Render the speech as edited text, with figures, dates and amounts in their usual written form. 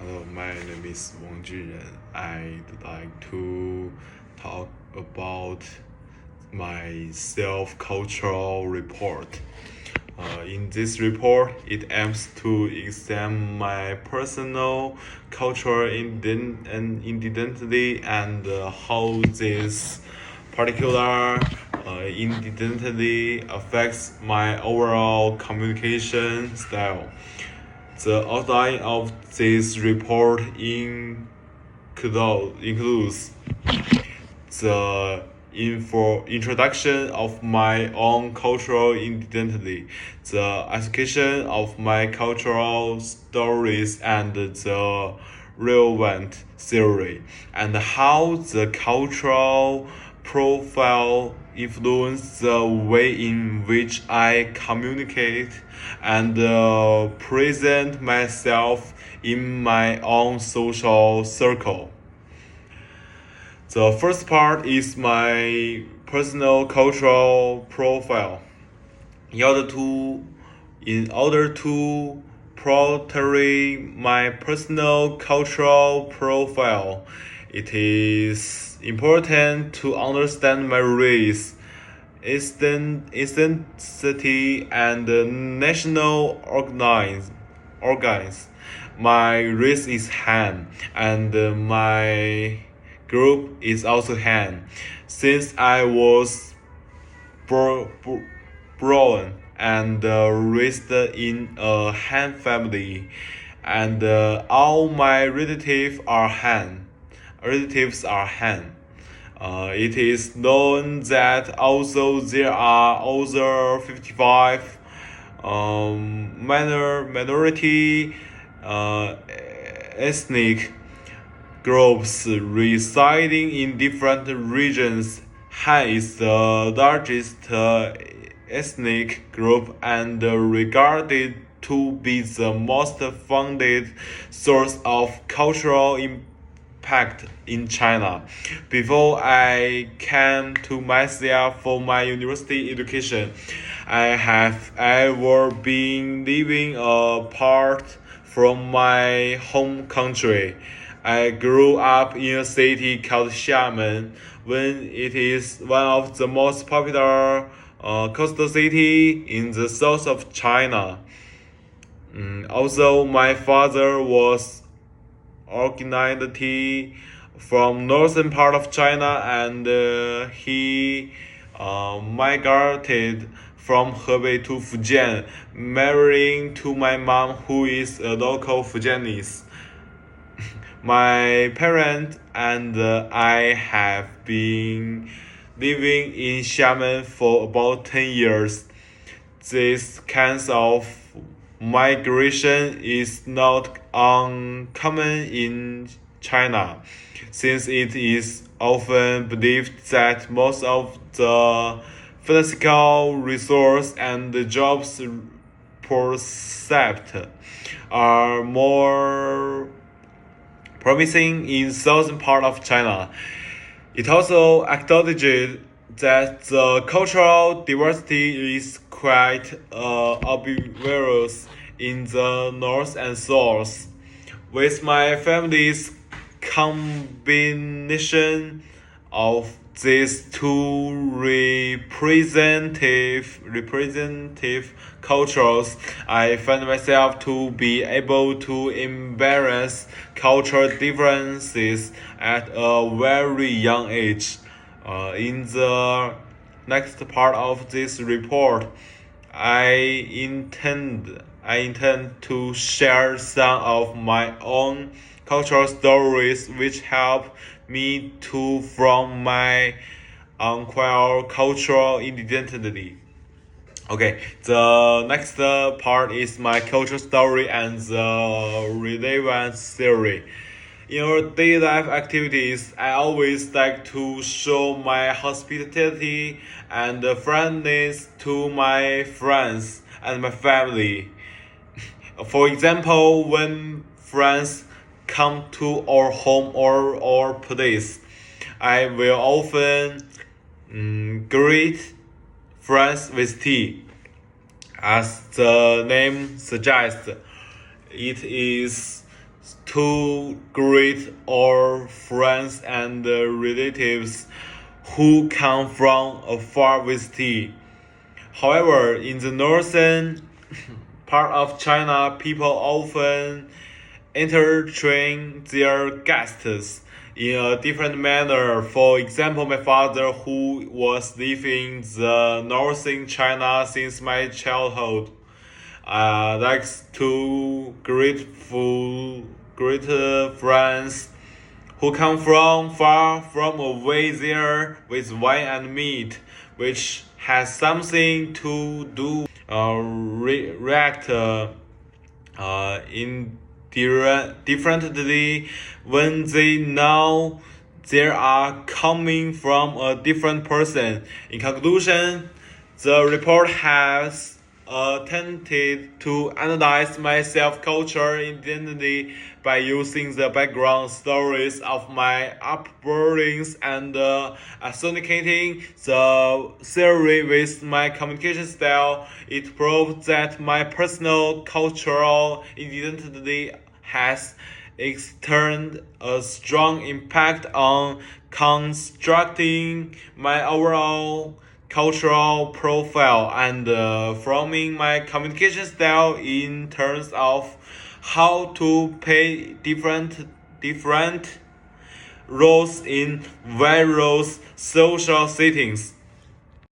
Hello, my name is Wang Junren. I'd like to talk about my self-cultural report. In this report, it aims to examine my personal cultural identity and how this particular identity affects my overall communication style. The outline of this report includes the introduction of my own cultural identity, the education of my cultural stories, and the relevant theory, and how the cultural profile influence the way in which I communicate and present myself in my own social circle. The first part is my personal cultural profile. In order to portray my personal cultural profile, it is important to understand my race, ethnicity, and national organs. My race is Han, and my group is also Han. Since I was born and raised in a Han family, and all my relatives are Han. It is known that also there are other 55 minority ethnic groups residing in different regions. Han is the largest ethnic group and regarded to be the most founded source of cultural impact in China. Before I came to myself for my university education, I have ever been living apart from my home country. I grew up in a city called Xiamen, when it is one of the most popular coastal city in the south of China. Also, my father was originally from northern part of China, and he migrated from Hebei to Fujian, marrying to my mom, who is a local Fujianese. My parents and I have been living in Xiamen for about 10 years. This kind of migration is not uncommon in China, since it is often believed that most of the physical resource and the jobs perceived are more promising in southern part of China. It also acknowledged that the cultural diversity is quite obvious in the north and south. With my family's combination of these two representative cultures, I find myself to be able to embrace cultural differences at a very young age. In the next part of this report, I intend to share some of my own cultural stories which help me to form my unquestioned cultural identity. Okay, the next part is my cultural story and the relevance theory. In our daily life activities, I always like to show my hospitality and friendliness to my friends and my family. For example, when friends come to our home or our place, I will often greet friends with tea. As the name suggests, it is to greet all friends and relatives who come from a far visit. However, in the northern part of China, people often entertain their guests in a different manner. For example, my father, who was living in the northern China since my childhood, likes to greet friends who come from far from away there with wine and meat, which has something to do react differently when they know they are coming from a different person. In conclusion, the report has attempted to analyze my self-culture identity by using the background stories of my upbringings and authenticating the theory with my communication style. It proves that my personal cultural identity has exerted a strong impact on constructing my overall cultural profile and forming my communication style in terms of how to play different roles in various social settings.